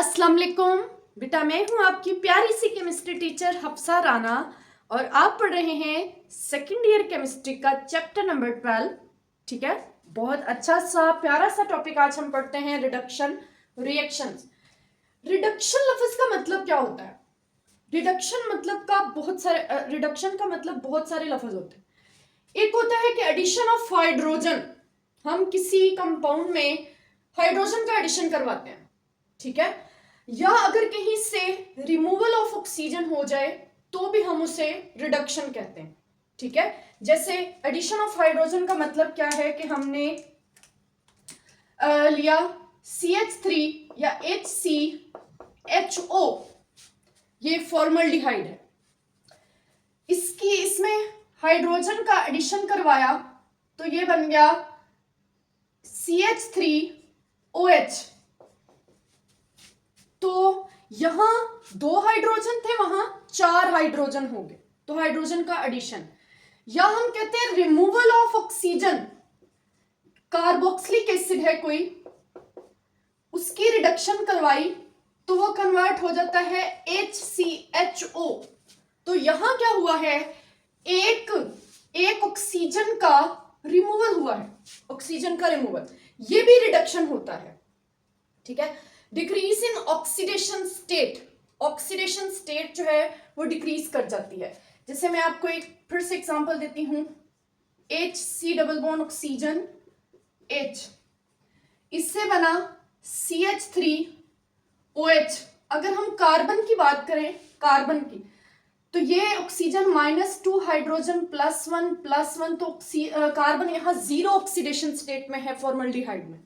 अस्सलाम वालेकुम बेटा, मैं हूं आपकी प्यारी सी केमिस्ट्री टीचर हफ्सा राना और आप पढ़ रहे हैं सेकेंड ईयर केमिस्ट्री का चैप्टर नंबर 12। ठीक है, बहुत अच्छा सा प्यारा सा टॉपिक आज हम पढ़ते हैं, रिडक्शन रिएक्शंस। रिडक्शन लफ्ज का मतलब क्या होता है? रिडक्शन का मतलब बहुत सारे लफ्ज होते हैं। एक होता है कि एडिशन ऑफ हाइड्रोजन, हम किसी कंपाउंड में हाइड्रोजन का एडिशन करवाते हैं, ठीक है, या अगर कहीं से रिमूवल ऑफ ऑक्सीजन हो जाए तो भी हम उसे रिडक्शन कहते हैं। ठीक है, जैसे एडिशन ऑफ हाइड्रोजन का मतलब क्या है कि हमने लिया CH3 या HCHO, ये फॉर्मल्डिहाइड है, इसमें हाइड्रोजन का एडिशन करवाया तो ये बन गया CH3OH। तो यहां 2 हाइड्रोजन थे, वहां 4 हाइड्रोजन हो गए, तो हाइड्रोजन का एडिशन। या हम कहते हैं removal of oxygen, carboxylic acid है कोई, उसकी रिडक्शन करवाई तो वो कन्वर्ट हो जाता है HCHO। तो यहां क्या हुआ है, एक ऑक्सीजन का रिमूवल हुआ है, ऑक्सीजन का रिमूवल, ये भी रिडक्शन होता है। ठीक है, decrease in oxidation state, oxidation state जो है वो डिक्रीज कर जाती है। जैसे मैं आपको एक फिर से एग्जांपल देती हूं, HC double bond oxygen H, इससे बना CH3OH। अगर हम कार्बन की बात करें, कार्बन की, तो ये ऑक्सीजन -2 हाइड्रोजन +1 तो कार्बन यहां 0 ऑक्सीडेशन स्टेट में है फॉर्मल्डिहाइड में।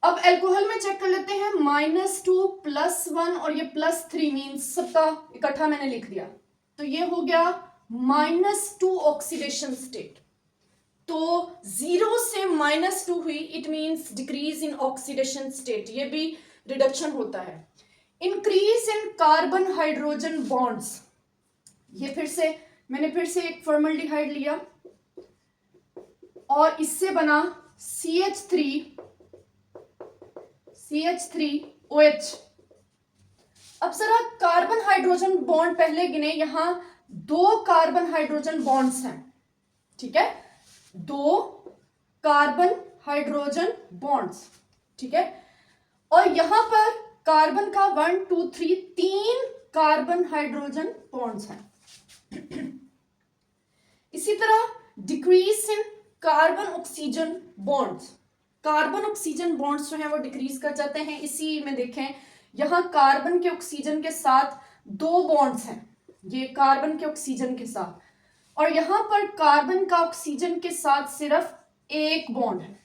अब अल्कोहल में चेक कर लेते हैं, -2 +1 और ये +3 मीन्स सबका इकट्ठा मैंने लिख दिया, तो ये हो गया -2 ऑक्सीडेशन स्टेट। तो 0 से -2 हुई, it means decrease in oxidation state, ये भी रिडक्शन होता है। Increase in carbon hydrogen bonds, ये मैंने फिर से एक फॉर्मल्डिहाइड लिया और इससे बना CH3OH। अब जरा कार्बन हाइड्रोजन बॉन्ड पहले गिने, यहां 2 कार्बन हाइड्रोजन बॉन्ड्स हैं। ठीक है, 2 कार्बन हाइड्रोजन बॉन्ड्स, ठीक है, और यहां पर कार्बन का 1 2 3 कार्बन हाइड्रोजन बॉन्ड्स हैं। इसी तरह decrease in carbon oxygen bonds, carbon oxygen bonds जो हैं वो डिक्रीज कर जाते हैं। इसी में देखें, यहां कार्बन के ऑक्सीजन के साथ 2 बॉन्ड्स हैं, ये कार्बन के ऑक्सीजन के साथ, और यहां पर कार्बन का ऑक्सीजन के साथ सिर्फ 1 बॉन्ड है,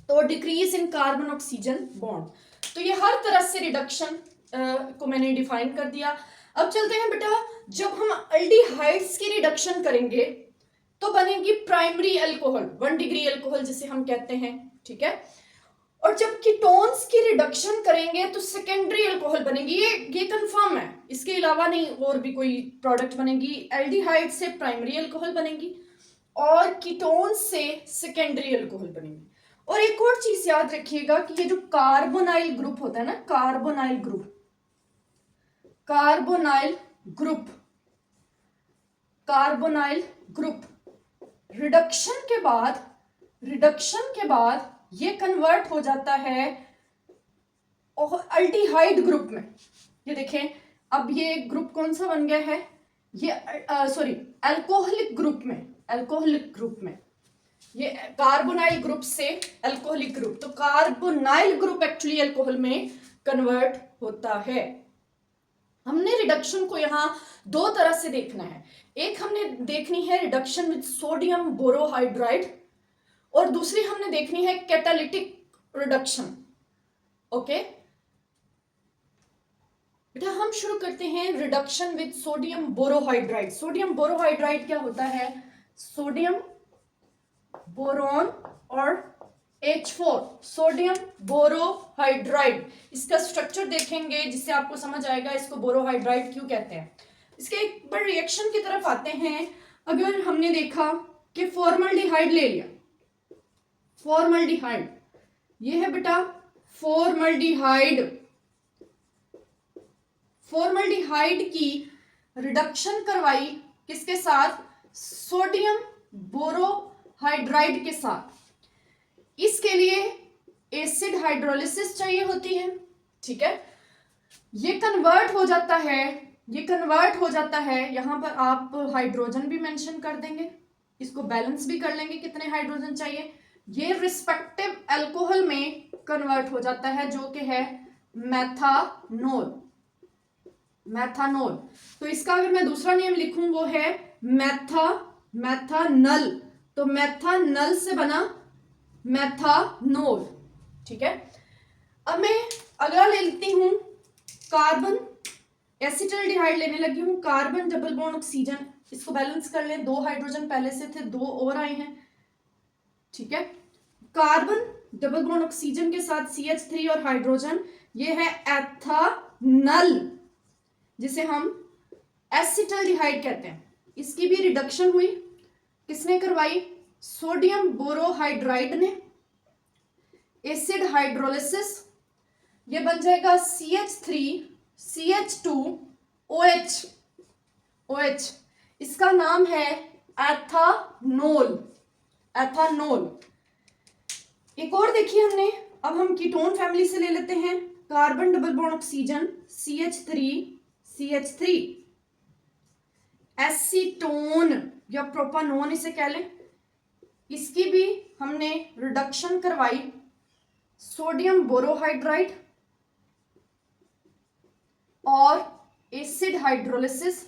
तो decrease in carbon oxygen bond. तो ये हर तरह से रिडक्शन को मैंने डिफाइन कर दिया। अब चलते हैं बेटा, जब हम एल्डिहाइड्स की रिडक्शन करेंगे तो बनेगी प्राइमरी अल्कोहल, 1 डिग्री अल्कोहल जिसे हम कहते हैं। ठीक है, और जब कीटोन्स की रिडक्शन करेंगे तो सेकेंडरी अल्कोहल बनेगी, ये कंफर्म है, इसके अलावा नहीं और भी कोई प्रोडक्ट बनेगी। एल्डिहाइड से प्राइमरी अल्कोहल बनेगी और कीटोन्स से सेकेंडरी अल्कोहल बनेगी। और एक और चीज याद रखिएगा कि ये जो कार्बोनाइल ग्रुप होता है ना, कार्बोनाइल ग्रुप रिडक्शन के बाद ये कन्वर्ट हो जाता है अल्डिहाइड ग्रुप में। ये देखें, अब ये ग्रुप कौन सा बन गया है, ये अल्कोहलिक ग्रुप में, ये कार्बोनाइल ग्रुप से अल्कोहलिक ग्रुप, तो कार्बोनाइल ग्रुप एक्चुअली अल्कोहल में कन्वर्ट होता है। हमने रिडक्शन को यहां 2 तरह से देखना है, एक हमने देखनी है रिडक्शन विद सोडियम बोरोहाइड्राइड और दूसरी हमने देखनी है कैटालिटिक रिडक्शन। ओके बेटा, हम शुरू करते हैं reduction with sodium borohydride. Sodium borohydride क्या होता है, सोडियम बोरोन और H4, सोडियम बोरोहाइड्राइड, इसका स्ट्रक्चर देखेंगे जिससे आपको समझ आएगा इसको बोरोहाइड्राइड क्यों कहते हैं। इसके एक बार रिएक्शन की तरफ आते हैं। अगर हमने देखा कि फॉर्मल्डिहाइड ले लिया, फॉर्मल्डिहाइड, ये है बेटा फॉर्मल्डिहाइड, फॉर्मल्डिहाइड की रिडक्शन करवाई किसके साथ? सोडियम बोरोहाइड्राइड के साथ। इसके लिए एसिड हाइड्रोलिसिस चाहिए होती है, ठीक है। ये कन्वर्ट हो जाता है, ये कन्वर्ट हो जाता है, यहां पर आप हाइड्रोजन भी मेंशन कर देंगे, इसको बैलेंस भी कर लेंगे कितने हाइड्रोजन चाहिए। ये रिस्पेक्टिव अल्कोहल में कन्वर्ट हो जाता है जो कि है मैथानोल, मैथानोल। तो इसका अगर मैं दूसरा नेम लिखूं वो है मैथानल, तो मैथानल से बना मैथानोल, ठीक है। अब मैं अगला ले लेती हूं कार्बन एसिटल्डिहाइड लेने लगी हूं, कार्बन डबल बॉन्ड ऑक्सीजन, इसको बैलेंस कर लें, 2 हाइड्रोजन पहले से थे, 2 और आए हैं, ठीक है। कार्बन डबल बॉन्ड ऑक्सीजन के साथ CH3 और हाइड्रोजन, ये है एथानल जिसे हम एसिटल्डिहाइड कहते हैं। इसकी भी रिडक्शन हुई, किसने करवाई? सोडियम बोरोहाइड्राइड ने, एसिड हाइड्रोलिसिस, ये बन जाएगा CH3 CH2 OH, OH, इसका नाम है एथानोल, एथानोल। एक और देखिए हमने, अब हम कीटोन फैमिली से ले लेते हैं, carbon double bond oxygen CH3 CH3, acetone या प्रोपानोन इसे कह लें, इसकी भी हमने रिडक्शन करवाई, सोडियम बोरोहाइड्राइड और एसिड हाइड्रोलिसिस।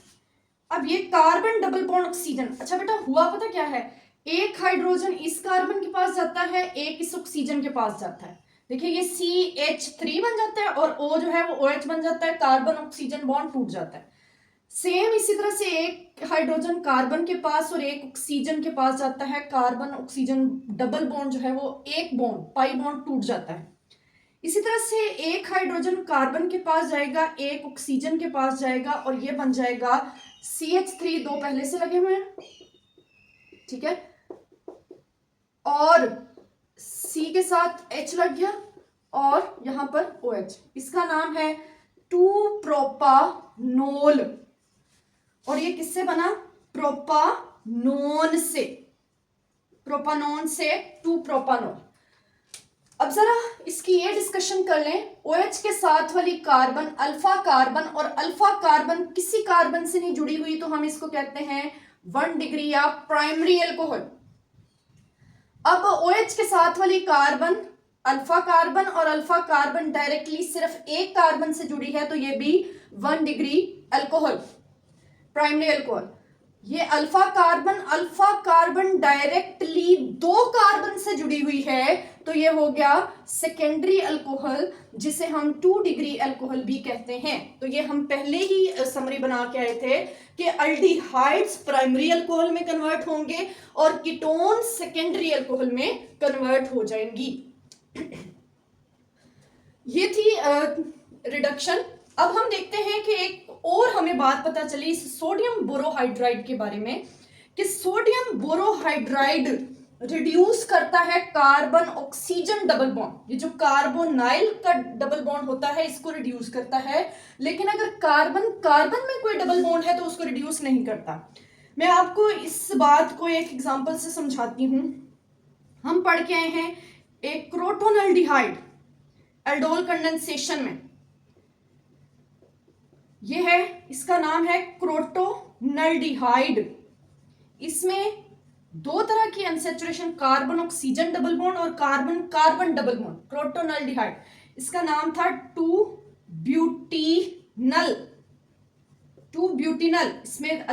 अब ये कार्बन डबल बॉन्ड ऑक्सीजन, अच्छा बेटा हुआ पता क्या है, एक हाइड्रोजन इस कार्बन के पास जाता है, एक इस ऑक्सीजन के पास जाता है, देखिए ये CH3 बन जाता है और O जो है वो OH बन जाता है, कार्बन ऑक्सीजन बॉन्ड टूट जाता है। सेम इसी तरह से एक हाइड्रोजन कार्बन के पास और एक ऑक्सीजन के पास जाता है, कार्बन ऑक्सीजन डबल बॉन्ड जो है वो एक बॉन्ड पाई बॉन्ड टूट जाता है। इसी तरह से एक हाइड्रोजन कार्बन के पास जाएगा, एक ऑक्सीजन के पास जाएगा और ये बन जाएगा CH3, 2 पहले से लगे हुए हैं, ठीक है, और C के साथ H लग गया और यहां पर OH, इसका नाम है 2-प्रोपानोल और ये किससे बना? प्रोपानोन से, प्रोपानोन से 2-प्रोपानोल। अब जरा इसकी ये डिस्कशन कर लें, OH के साथ वाली कार्बन अल्फा कार्बन, और अल्फा कार्बन किसी कार्बन से नहीं जुड़ी हुई तो हम इसको कहते हैं 1 डिग्री या प्राइमरी अल्कोहल। अब OH के साथ वाली कार्बन अल्फा कार्बन और अल्फा कार्बन डायरेक्टली सिर्फ एक कार्बन से जुड़ी है तो ये भी 1 डिग्री अल्कोहल, प्राइमरी अल्कोहल। ये अल्फा कार्बन डायरेक्टली 2 कार्बन से जुड़ी हुई है तो ये हो गया सेकेंडरी अल्कोहल जिसे हम 2 डिग्री अल्कोहल भी कहते हैं। तो ये हम पहले ही समरी बना के आए थे कि अल्डिहाइड्स प्राइमरी अल्कोहल में कन्वर्ट होंगे और कीटोन सेकेंडरी अल्कोहल में कन्वर्ट हो जाएंगी। ये थी रिडक्शन। अब हम देखते हैं कि एक और हमें बात पता चली इस सोडियम बोरोहाइड्राइड के बारे में कि सोडियम बोरोहाइड्राइड रिड्यूस करता है कार्बन ऑक्सीजन डबल बॉन्ड। ये जो कार्बोनाइल का डबल बॉन्ड होता है इसको रिड्यूस करता है, लेकिन अगर कार्बन कार्बन में कोई डबल बॉन्ड है तो उसको रिड्यूस नहीं करता। मैं आपको इस बात को एक एग्जांपल से समझाती हूं। हम पढ़ के आए हैं एक क्रोटोनल्डिहाइड एल्डोल कंडेंसेशन में, ये है, इसका नाम है क्रोटोनल्डिहाइड। इसमें 2 तरह की unsaturation, carbon oxygen double bond और कार्बन कार्बन डबल बॉन्ड, क्रोटोनल्डिहाइड। इसका नाम था 2-ब्यूटीनल, 2-ब्यूटीनल। इसमें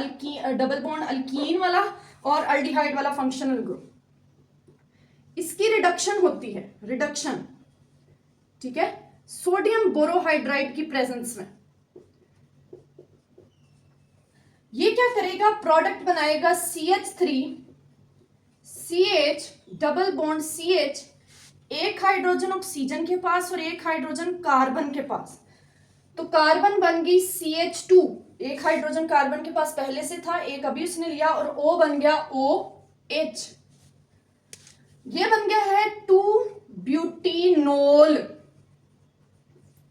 डबल बॉन्ड अल्कीन वाला और अल्डिहाइड वाला फंक्शनल ग्रुप। इसकी रिडक्शन होती है, रिडक्शन, ठीक है, सोडियम बोरोहाइड्राइड की प्रेजेंस में। ये क्या करेगा? प्रोडक्ट बनाएगा CH3 CH double bond CH, एक हाइड्रोजन ऑक्सीजन के पास और एक हाइड्रोजन कार्बन के पास, तो कार्बन बन गई CH2, एक हाइड्रोजन कार्बन के पास पहले से था, एक अभी उसने लिया और O बन गया OH। ये बन गया है 2-ब्यूटीनोल,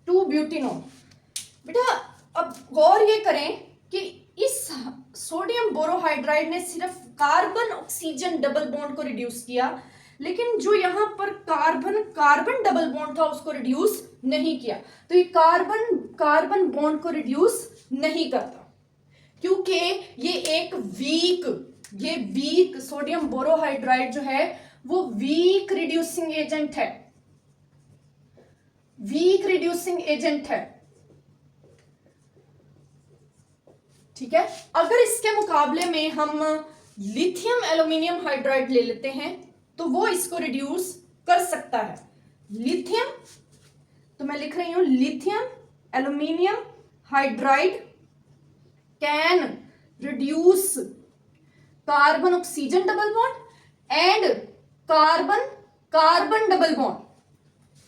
2-ब्यूटीनोल। बेटा अब गौर ये करें कि इस सोडियम बोरोहाइड्राइड ने सिर्फ कार्बन ऑक्सीजन डबल बॉन्ड को रिड्यूस किया, लेकिन जो यहाँ पर कार्बन कार्बन डबल बॉन्ड था उसको रिड्यूस नहीं किया। तो ये कार्बन कार्बन बॉन्ड को रिड्यूस नहीं करता, क्योंकि ये वीक सोडियम बोरोहाइड्राइड जो है वो वीक रिड्यूसिंग एजेंट है, वीक रिड्यूसिंग एजेंट है। ठीक है, अगर इसके मुकाबले में हम लिथियम एल्यूमिनियम हाइड्राइड ले लेते हैं तो वो इसको रिड्यूस कर सकता है। लिथियम, तो मैं लिख रही हूं lithium aluminium hydride can reduce carbon oxygen double bond and carbon carbon double bond.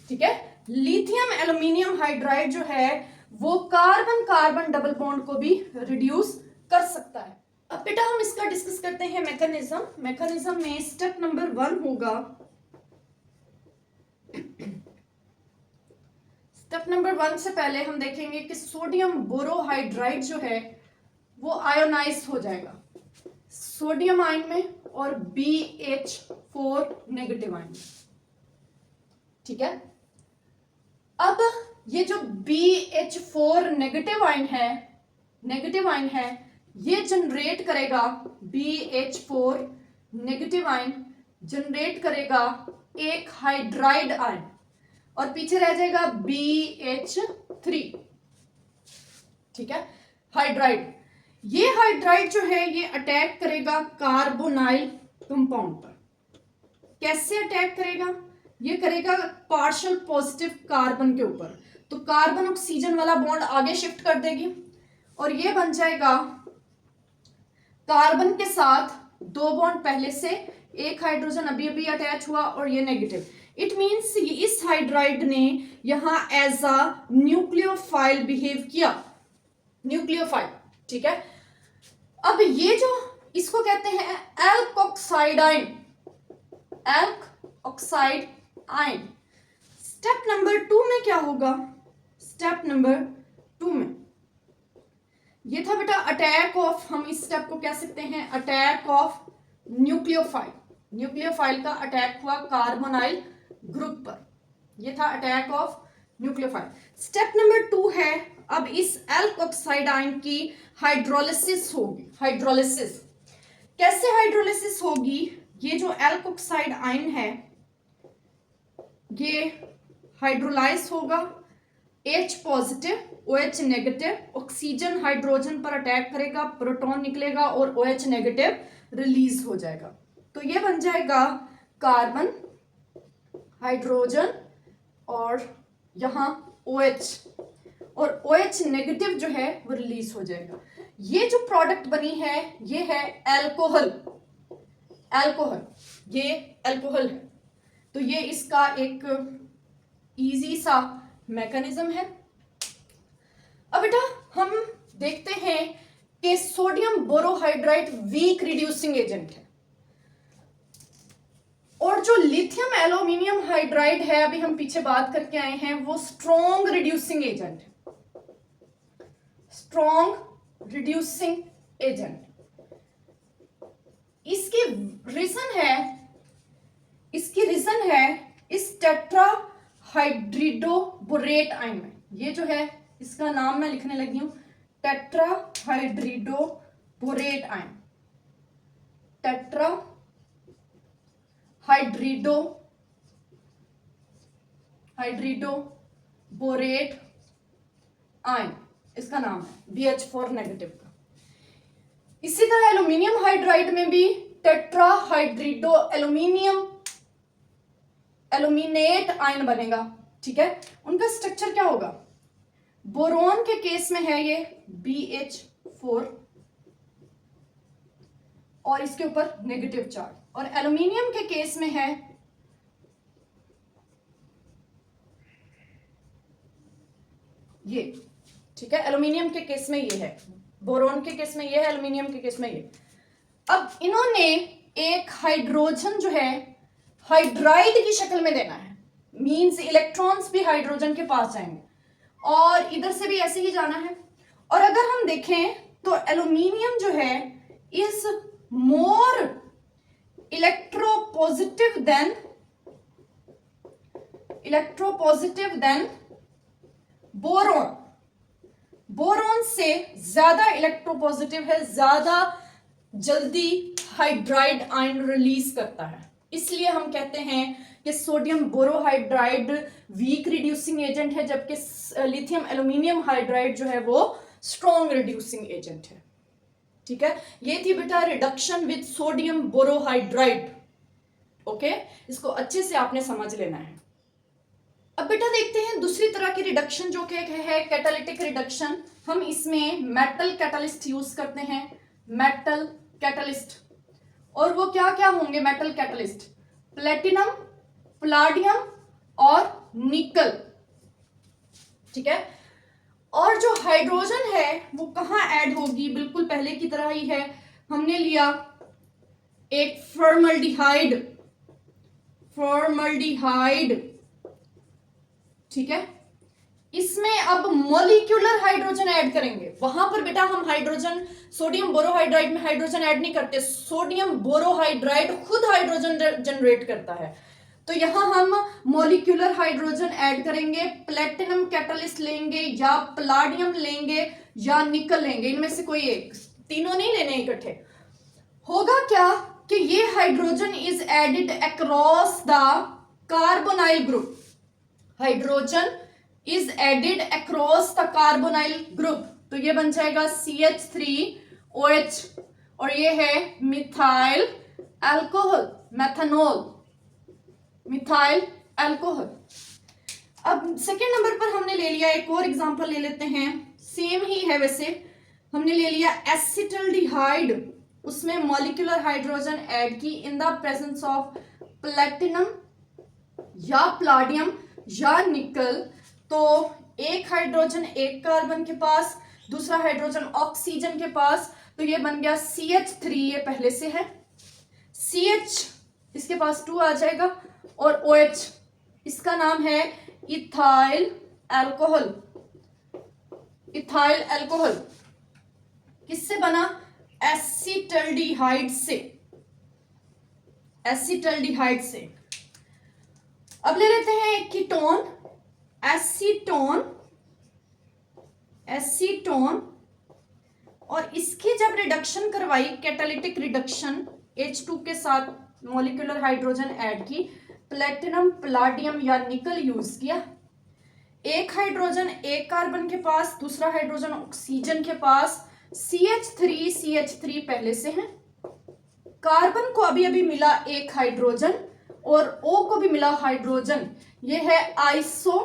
ठीक है, लिथियम एल्यूमिनियम हाइड्राइड जो है वो कार्बन कार्बन डबल बॉन्ड को भी रिड्यूस कर सकता है। अब बेटा हम इसका डिस्कस करते हैं मैकेनिज्म में स्टेप नंबर 1 होगा, स्टेप नंबर 1 से पहले हम देखेंगे कि सोडियम बोरोहाइड्राइड जो है वो आयोनाइज हो जाएगा सोडियम आयन में और BH4 नेगेटिव आयन में। ठीक है, अब ये जो BH4 नेगेटिव आयन है ये जनरेट करेगा, BH4 नेगेटिव आयन जनरेट करेगा एक हाइड्राइड आयन और पीछे रह जाएगा BH3। ठीक है, हाइड्राइड, ये हाइड्राइड जो है ये अटैक करेगा कार्बोनाइल कंपाउंड पर। कैसे अटैक करेगा? ये करेगा पार्शियल पॉजिटिव कार्बन के ऊपर, तो कार्बन ऑक्सीजन वाला बॉन्ड आगे शिफ्ट कर देगी और ये बन जाएगा कार्बन के साथ 2 बॉन्ड पहले से, एक हाइड्रोजन अभी अभी अटैच हुआ और ये नेगेटिव। इट मींस इस हाइड्राइड ने यहां एज अ न्यूक्लियोफाइल बिहेव किया, न्यूक्लियोफाइल। ठीक है, अब ये जो इसको कहते हैं alkoxide ion, alkoxide ion. Step number 2 में क्या होगा? स्टेप नंबर 2 में ये था बेटा अटैक ऑफ, हम इस स्टेप को कह सकते हैं अटैक ऑफ न्यूक्लियोफाइल। न्यूक्लियोफाइल का अटैक हुआ कार्बोनाइल ग्रुप पर, ये था attack of nucleophile. Step number 2 है, अब इस एल्कोक्साइड आयन की हाइड्रोलिसिस होगी। हाइड्रोलिसिस कैसे हाइड्रोलिसिस होगी? ये जो एल्कोक्साइड आयन है ये हाइड्रोलाइज होगा, H positive OH negative, oxygen hydrogen पर अटैक करेगा, प्रोटॉन निकलेगा और OH नेगेटिव रिलीज हो जाएगा। तो ये बन जाएगा कार्बन, हाइड्रोजन और यहां OH, और OH नेगेटिव जो है वो रिलीज हो जाएगा। ये जो प्रोडक्ट बनी है ये है एल्कोहल, एल्कोहल, ये एल्कोहल है। तो ये इसका एक इजी सा मैकेनिज्म है। अब बेटा हम देखते हैं कि sodium borohydride weak reducing agent है और जो लिथियम एल्यूमिनियम हाइड्राइड है, अभी हम पीछे बात करके आए हैं, वो स्ट्रॉन्ग रिड्यूसिंग एजेंट है, स्ट्रॉन्ग रिड्यूसिंग एजेंट। इसकी रीजन है इस टेट्रा हाइड्रिडोबोरेट आयन में। ये जो है इसका नाम मैं लिखने लगी हूं, टेट्रा हाइड्रिडोबोरेट आयन, टेट्रा हाइड्रिडोबोरेट आयन इसका नाम है, BH4 नेगेटिव का। इसी तरह एल्यूमिनियम हाइड्राइड में भी टेट्रा हाइड्रिडो एल्यूमिनेट आयन बनेगा। ठीक है, उनका स्ट्रक्चर क्या होगा? बोरोन के केस में है ये BH4 और इसके ऊपर नेगेटिव चार्ज, और एल्यूमिनियम के केस में है ये। ठीक है, एल्यूमिनियम के केस में ये है, बोरोन के केस में ये है, एल्यूमिनियम के केस में ये। अब इन्होंने एक हाइड्रोजन जो है हाइड्राइड की शक्ल में देना है, मींस इलेक्ट्रॉन्स भी हाइड्रोजन के पास जाएंगे और इधर से भी ऐसे ही जाना है, और अगर हम देखें तो एल्यूमिनियम जो है is more electropositive than boron. Boron से ज्यादा इलेक्ट्रोपॉजिटिव है, ज्यादा जल्दी हाइड्राइड आयन रिलीज करता है, इसलिए हम कहते हैं कि sodium borohydride weak reducing agent है, जबकि लिथियम एल्यूमिनियम हाइड्राइड जो है वो स्ट्रॉन्ग रिड्यूसिंग एजेंट है। ठीक है, ये थी बेटा reduction with sodium borohydride. Okay, इसको अच्छे से आपने समझ लेना है। अब बेटा देखते हैं दूसरी तरह की रिडक्शन जो कि है कैटालिटिक रिडक्शन। हम इसमें मेटल कैटलिस्ट यूज करते हैं, मेटल कैटलिस्ट। और वो क्या क्या होंगे मेटल कैटलिस्ट? प्लेटिनम, पलाडियम और निकल। ठीक है, और जो हाइड्रोजन है वो कहाँ ऐड होगी? बिल्कुल पहले की तरह ही है। हमने लिया एक फॉर्मल्डिहाइड, ठीक है, इसमें अब मॉलिक्यूलर हाइड्रोजन ऐड करेंगे। वहां पर बेटा हम हाइड्रोजन, सोडियम बोरोहाइड्राइड में हाइड्रोजन ऐड नहीं करते, सोडियम बोरोहाइड्राइड खुद हाइड्रोजन जनरेट करता है। तो यहां हम मॉलिक्यूलर हाइड्रोजन ऐड करेंगे, प्लेटिनम कैटलिस्ट लेंगे या पलाडियम लेंगे या निकल लेंगे, इनमें से कोई एक, तीनों नहीं लेने इकट्ठे। होगा क्या कि ये hydrogen is added across the carbonyl group, hydrogen is added across the carbonyl group, तो ये बन जाएगा CH3OH और ये है methyl alcohol, methanol, methyl alcohol. अब सेकेंड नंबर पर हमने ले लिया, एक और एग्जांपल ले लेते हैं, सेम ही है वैसे। हमने ले लिया एसिटल्डिहाइड, उसमें मॉलिक्यूलर हाइड्रोजन ऐड की in the presence of platinum या प्लाडियम या निकल। तो एक हाइड्रोजन एक कार्बन के पास, दूसरा हाइड्रोजन ऑक्सीजन के पास, तो ये बन गया CH3, ये पहले से है, CH इसके पास 2 आ जाएगा और OH इसका नाम है इथाइल अल्कोहल। इथाइल अल्कोहल किससे बना? एसिटल्डिहाइड से, एसिटल्डिहाइड से। अब ले लेते हैं एक कीटोन, एसीटोन, और इसकी जब रिडक्शन करवाई, कैटालिटिक रिडक्शन, H2 के साथ मॉलिक्यूलर हाइड्रोजन ऐड की, प्लेटिनम, पलाडियम या निकल यूज किया। एक हाइड्रोजन एक कार्बन के पास, दूसरा हाइड्रोजन ऑक्सीजन के पास, CH3 पहले से है, कार्बन को अभी अभी मिला एक हाइड्रोजन और O को भी मिला हाइड्रोजन, ये है iso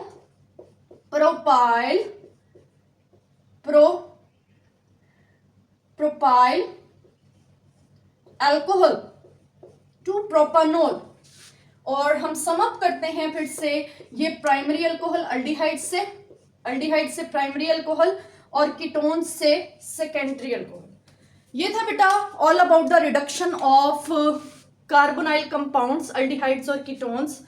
propyl alcohol to propanol. और हम सम अप करते हैं फिर से, ये प्राइमरी अल्कोहल अल्डिहाइड से प्राइमरी अल्कोहल और कीटोन से सेकेंडरी अल्कोहल। ये था बेटा all about the reduction of carbonyl compounds, aldehydes और कीटोन्स।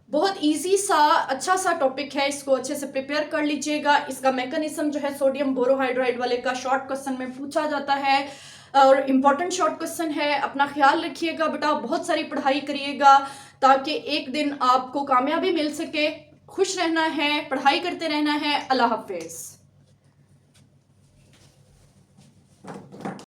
बहुत इजी सा अच्छा सा टॉपिक है, इसको अच्छे से प्रिपेयर कर लीजिएगा। इसका मैकेनिज्म जो है सोडियम बोरोहाइड्राइड वाले का शॉर्ट क्वेश्चन में पूछा जाता है और इम्पॉर्टेंट शॉर्ट क्वेश्चन है। अपना ख्याल रखिएगा बेटा, बहुत सारी पढ़ाई करिएगा ताकि एक दिन आपको कामयाबी मिल सके। खुश रहना है, पढ़ाई करते रहना है। अल्लाह हाफिज।